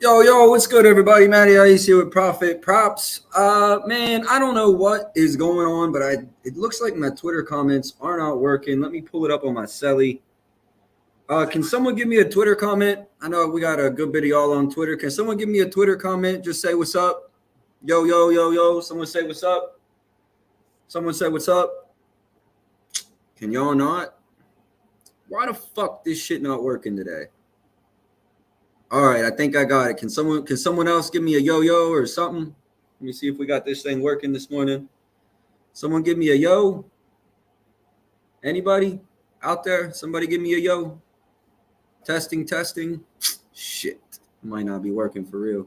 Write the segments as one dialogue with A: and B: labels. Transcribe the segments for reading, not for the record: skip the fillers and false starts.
A: Yo, what's good, everybody? Matty Ice here with Profit Props. Man, I don't know what is going on, but it looks like my Twitter comments are not working. Let me pull it up on my celly. Can someone give me a Twitter comment? I know we got a good bit of y'all on Twitter. Can someone give me a Twitter comment? Just say what's up. Yo. Someone say what's up. Someone say what's up. Can y'all not? Why the fuck this shit not working today? All right, I think I got it. Can someone else give me a yo or something? Let me see if we got this thing working this morning. Someone give me a yo. Anybody out there? Somebody give me a yo. Testing. Shit, might not be working for real.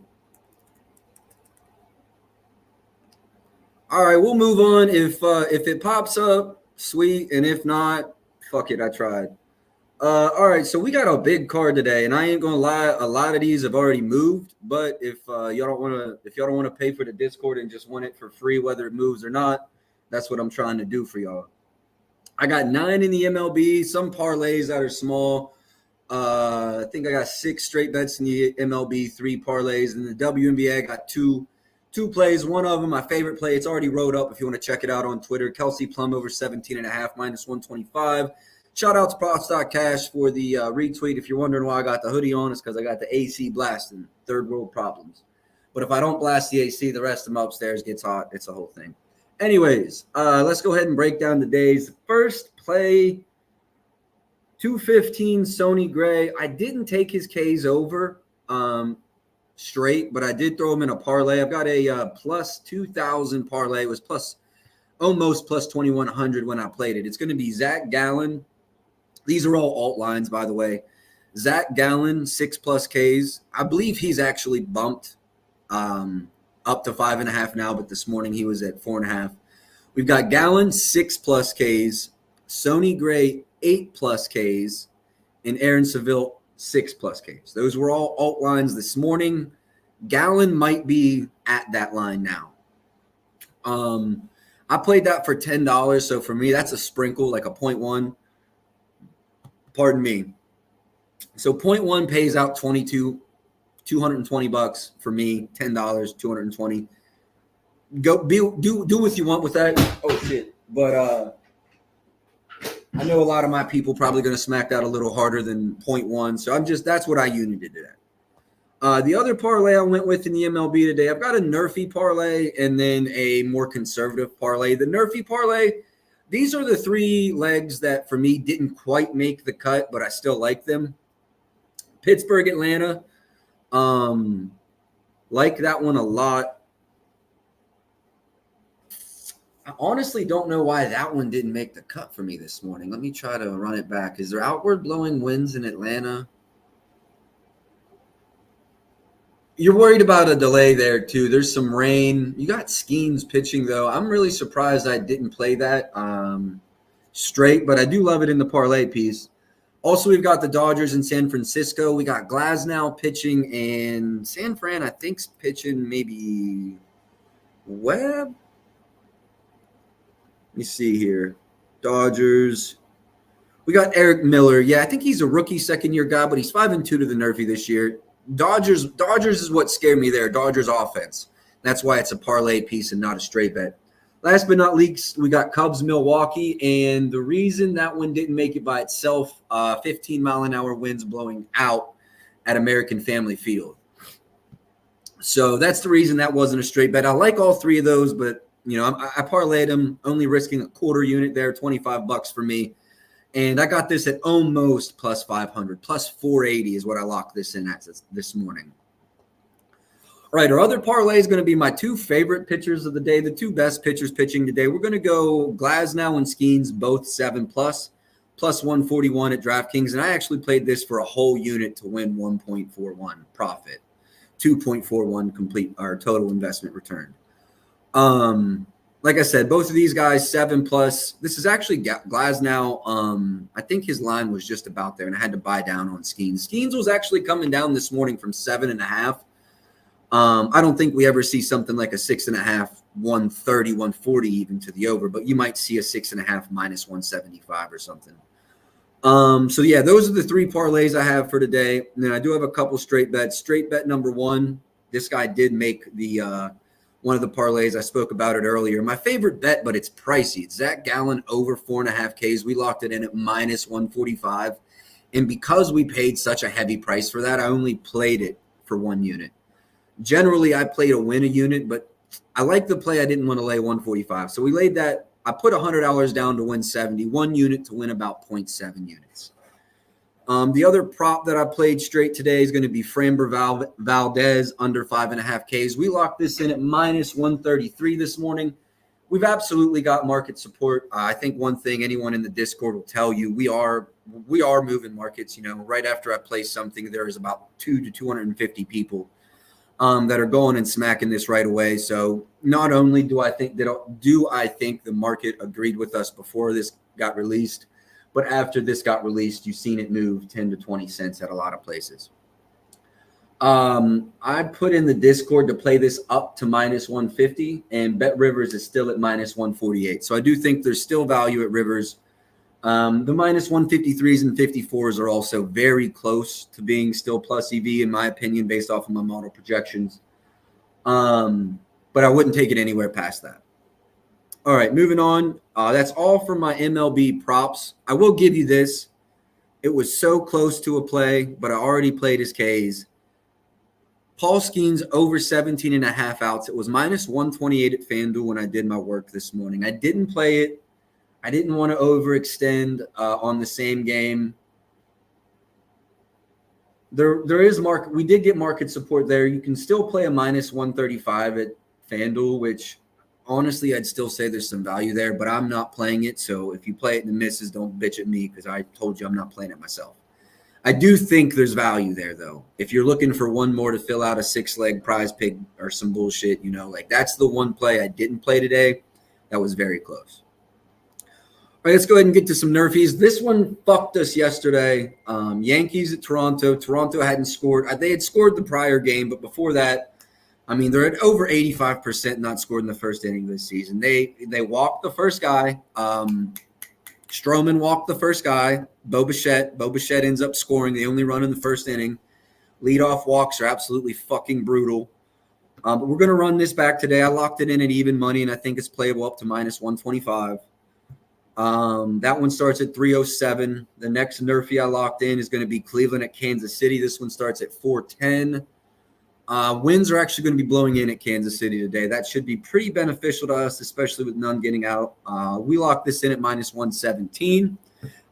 A: All right, we'll move on. If it pops up, sweet, and if not, fuck it, I tried. All right, so we got a big card today, and I ain't gonna lie, a lot of these have already moved. But if y'all don't want to pay for the Discord and just want it for free, whether it moves or not, that's what I'm trying to do for y'all. I got 9 in the MLB, some parlays that are small. I think I got 6 straight bets in the MLB, 3 parlays. In the WNBA, I got two plays. One of them, my favorite play, it's already wrote up if you want to check it out on Twitter. Kelsey Plum over 17.5 minus 125. Shout out to Props.cash for the retweet. If you're wondering why I got the hoodie on, it's because I got the AC blasting. Third world problems. But if I don't blast the AC, the rest of them upstairs gets hot. It's a whole thing. Anyways, let's go ahead and break down the days. First play, 215 Sony Gray. I didn't take his Ks over straight, but I did throw him in a parlay. I've got a plus 2,000 parlay. It was almost plus 2,100 when I played it. It's going to be Zach Gallen. These are all alt lines, by the way. Zach Gallen, 6+ Ks. I believe he's actually bumped up to 5.5 now, but this morning he was at 4.5. We've got Gallen, 6+ Ks. Sony Gray, 8+ Ks. And Aaron Seville, 6+ Ks. Those were all alt lines this morning. Gallen might be at that line now. I played that for $10, so for me, that's a sprinkle, like a 0.1. Pardon me. So 0.1 pays out $220 for me. $10, 220. Go do what you want with that. Oh shit! But I know a lot of my people probably going to smack that a little harder than 0.1. So that's what I united it at. The other parlay I went with in the MLB today, I've got a Nerfy parlay and then a more conservative parlay. The Nerfy parlay, these are the 3 legs that for me didn't quite make the cut, but I still like them. Pittsburgh, Atlanta, like that one a lot. I honestly don't know why that one didn't make the cut for me this morning. Let me try to run it back. Is there outward blowing winds in Atlanta? You're worried about a delay there, too. There's some rain. You got Skeens pitching, though. I'm really surprised I didn't play that straight, but I do love it in the parlay piece. Also, we've got the Dodgers in San Francisco. We got Glasnow pitching, and San Fran, I think's pitching maybe Webb. Let me see here. Dodgers. We got Eric Miller. Yeah, I think he's a rookie second-year guy, but he's 5-2 to the Nerfy this year. Dodgers is what scared me there. Dodgers offense. That's why it's a parlay piece and not a straight bet. Last but not least, we got Cubs Milwaukee, and the reason that one didn't make it by itself, 15-mile-an-hour winds blowing out at American Family Field. So that's the reason that wasn't a straight bet. I like all 3 of those, but I parlayed them, only risking a quarter unit there, $25 for me. And I got this at almost plus 500, plus 480 is what I locked this in at this morning. All right, our other parlay is going to be my 2 favorite pitchers of the day, the 2 best pitchers pitching today. We're going to go Glasnow and Skeens, both 7+, plus 141 at DraftKings. And I actually played this for a whole unit to win 1.41 profit, 2.41 complete our total investment return. Like I said, both of these guys, 7+. This is actually Glasnow. I think his line was just about there, and I had to buy down on Skeens. Skeens was actually coming down this morning from 7.5. I don't think we ever see something like a 6.5, 130, 140 even to the over, but you might see a 6.5 minus 175 or something. So yeah, those are the three parlays I have for today. And then I do have a couple straight bets. Straight bet number one, this guy did make the one of the parlays. I spoke about it earlier. My favorite bet, but it's pricey. It's Zach Gallen over 4.5 Ks. We locked it in at minus 145. And because we paid such a heavy price for that, I only played it for 1 unit. Generally, I play to win a unit, but I like the play. I didn't want to lay 145. So we laid that. I put $100 down to win 70, 1 unit to win about 0.7 units. The other prop that I played straight today is going to be Framber Valdez under 5.5 Ks. We locked this in at minus 133 this morning. We've absolutely got market support. I think one thing anyone in the Discord will tell you, we are moving markets. You know, right after I play something, there is about 200 to 250 people that are going and smacking this right away. So not only do I think the market agreed with us before this got released, but after this got released, you've seen it move 10 to 20 cents at a lot of places. I put in the Discord to play this up to minus 150, and Bet Rivers is still at minus 148. So I do think there's still value at Rivers. The minus 153s and 54s are also very close to being still plus EV, in my opinion, based off of my model projections. But I wouldn't take it anywhere past that. All right, moving on. That's all for my MLB props. I will give you this. It was so close to a play, but I already played his Ks. Paul Skeens over 17.5 outs. It was minus 128 at FanDuel when I did my work this morning. I didn't play it. I didn't want to overextend on the same game. There is market. We did get market support there. You can still play a minus 135 at FanDuel, which honestly I'd still say there's some value there, but I'm not playing it. So if you play it and it misses, don't bitch at me because I told you I'm not playing it myself. I do think there's value there, though. If you're looking for one more to fill out a 6-leg prize pig or some bullshit, you know, like that's the one play I didn't play today. That was very close. All right, let's go ahead and get to some nerfies. This one fucked us yesterday. Yankees at Toronto. Toronto hadn't scored. They had scored the prior game, but before that, I mean, they're at over 85% not scored in the first inning of this season. They walked the first guy. Stroman walked the first guy. Bo Bichette ends up scoring the only run in the first inning. Leadoff walks are absolutely fucking brutal. But we're going to run this back today. I locked it in at even money, and I think it's playable up to minus 125. That one starts at 307. The next nerfy I locked in is going to be Cleveland at Kansas City. This one starts at 410. Winds are actually going to be blowing in at Kansas City today. That should be pretty beneficial to us, especially with none getting out. We locked this in at minus 117.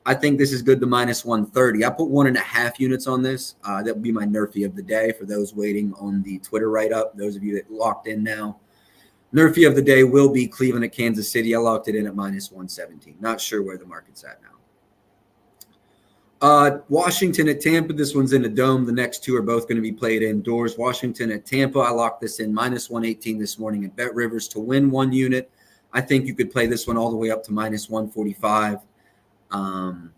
A: I think this is good to minus 130. I put 1.5 units on this. That would be my nerfy of the day for those waiting on the Twitter write-up. Those of you that locked in now. Nerfy of the day will be Cleveland at Kansas City. I locked it in at minus 117. Not sure where the market's at now. Washington at Tampa. This one's in a dome. The next two are both going to be played indoors. Washington at Tampa. I locked this in minus 118 this morning at Bet Rivers to win 1 unit. I think you could play this one all the way up to minus 145. I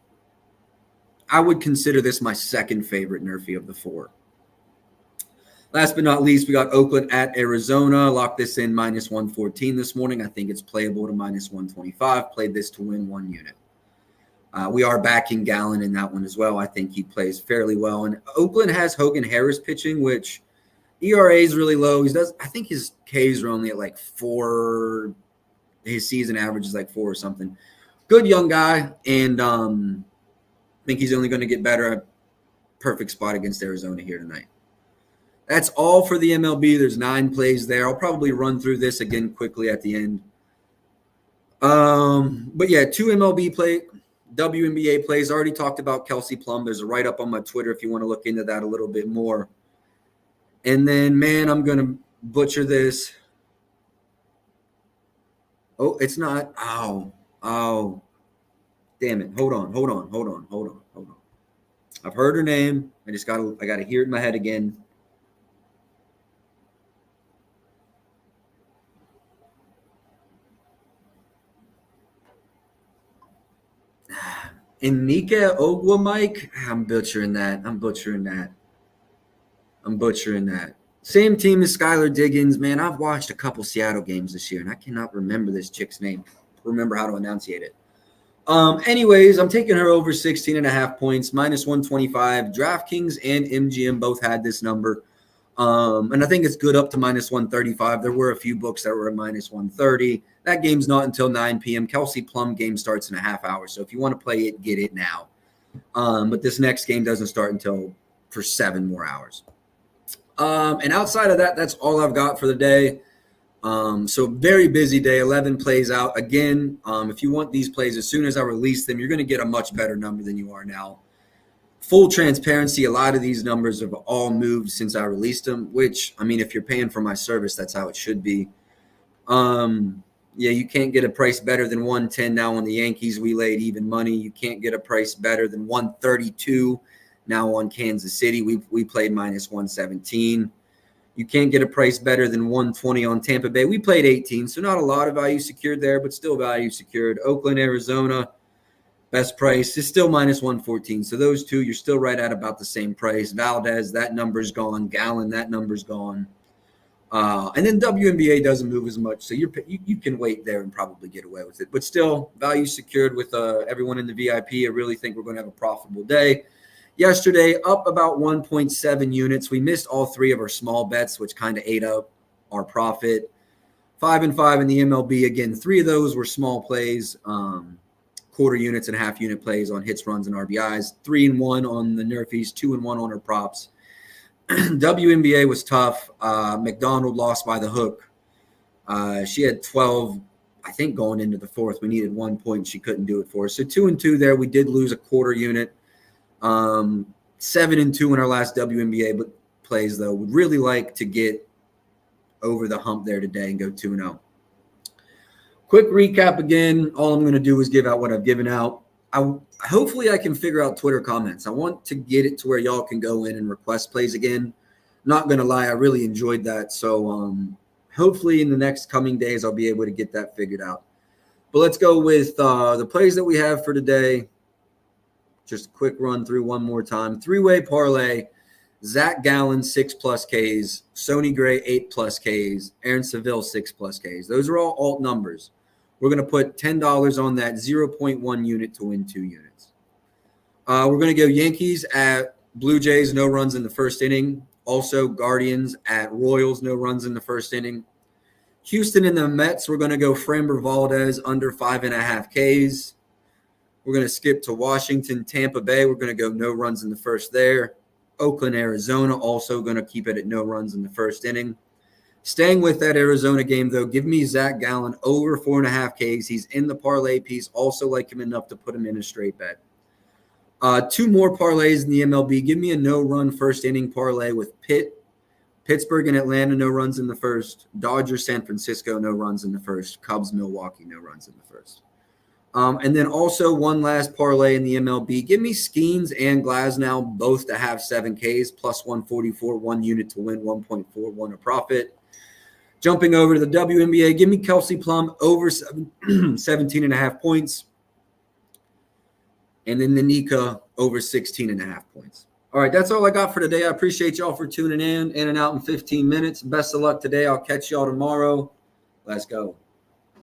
A: would consider this my second favorite nerfy of the 4. Last but not least, we got Oakland at Arizona. Locked this in minus 114 this morning. I think it's playable to minus 125. Played this to win 1 unit. We are backing Gallen in that one as well. I think he plays fairly well. And Oakland has Hogan Harris pitching, which ERA is really low. I think his Ks are only at like 4. His season average is like 4 or something. Good young guy, and I think he's only going to get better. Perfect spot against Arizona here tonight. That's all for the MLB. There's 9 plays there. I'll probably run through this again quickly at the end. But yeah, 2 WNBA plays. I already talked about Kelsey Plum. There's a write-up on my Twitter if you want to look into that a little bit more. And then, man, I'm going to butcher this. Oh, it's not. Oh. Damn it. Hold on. I've heard her name. I got to hear it in my head again. Inika Ogwamike. I'm butchering that. Same team as Skylar Diggins. Man, I've watched a couple Seattle games this year, and I cannot remember this chick's name. Remember how to enunciate it. Anyways, I'm taking her over 16 and a half points, minus 125. DraftKings and MGM both had this number. And I think it's good up to minus 135. There were a few books that were at minus 130. That game's not until 9 p.m. Kelsey Plum game starts in a half hour. So if you want to play it, get it now. But this next game doesn't start until for 7 more hours. And outside of that, that's all I've got for the day. So very busy day. 11 plays out. Again, if you want these plays, as soon as I release them, you're going to get a much better number than you are now. Full transparency, a lot of these numbers have all moved since I released them, which, I mean, if you're paying for my service, that's how it should be. Yeah, you can't get a price better than 110 now on the Yankees. We laid even money. You can't get a price better than 132 now on Kansas City. We played minus 117. You can't get a price better than 120 on Tampa Bay. We played 18, so not a lot of value secured there, but still value secured. Oakland, Arizona, best price is still minus 114. So those two, you're still right at about the same price. Valdez, that number's gone. Gallon, that number's gone. And then WNBA doesn't move as much, so you can wait there and probably get away with it. But still, value secured with everyone in the VIP. I really think we're going to have a profitable day. Yesterday, up about 1.7 units. We missed all 3 of our small bets, which kind of ate up our profit. 5 and 5 in the MLB. Again, 3 of those were small plays, quarter units and half unit plays on hits, runs, and RBIs. 3 and 1 on the Nerfies. 2 and 1 on our props. WNBA was tough. McDonald lost by the hook. She had 12, I think, going into the 4th. We needed 1 point. She couldn't do it for us. So 2 and 2 there. We did lose a quarter unit. 7 and 2 in our last WNBA plays, though. Would really like to get over the hump there today and go 2-0. Quick recap again. All I'm going to do is give out what I've given out. Hopefully I can figure out Twitter comments. I want to get it to where y'all can go in and request plays again. Not going to lie, I really enjoyed that. So hopefully in the next coming days, I'll be able to get that figured out. But let's go with the plays that we have for today. Just a quick run through one more time. 3-way parlay. Zach Gallen, 6+ Ks. Sony Gray, 8+ Ks. Aaron Seville, 6+ Ks. Those are all alt numbers. We're going to put $10 on that 0.1 unit to win 2 units. We're going to go Yankees at Blue Jays, no runs in the first inning. Also Guardians at Royals, no runs in the first inning. Houston and the Mets, we're going to go Framber Valdez under 5.5 Ks. We're going to skip to Washington, Tampa Bay. We're going to go no runs in the first there. Oakland, Arizona, also going to keep it at no runs in the first inning. Staying with that Arizona game, though, give me Zach Gallen over 4.5 Ks. He's in the parlay piece. Also like him enough to put him in a straight bet. 2 more parlays in the MLB. Give me a no-run first inning parlay with Pittsburgh and Atlanta, no runs in the first. Dodgers, San Francisco, no runs in the first. Cubs, Milwaukee, no runs in the first. And then also one last parlay in the MLB. Give me Skeens and Glasnow both to have 7 Ks, plus 144, 1 unit to win, 1.41 a profit. Jumping over to the WNBA, give me Kelsey Plum over 17.5 points. And then the Nika over 16.5 points. All right, that's all I got for today. I appreciate y'all for tuning in and out in 15 minutes. Best of luck today. I'll catch y'all tomorrow. Let's go.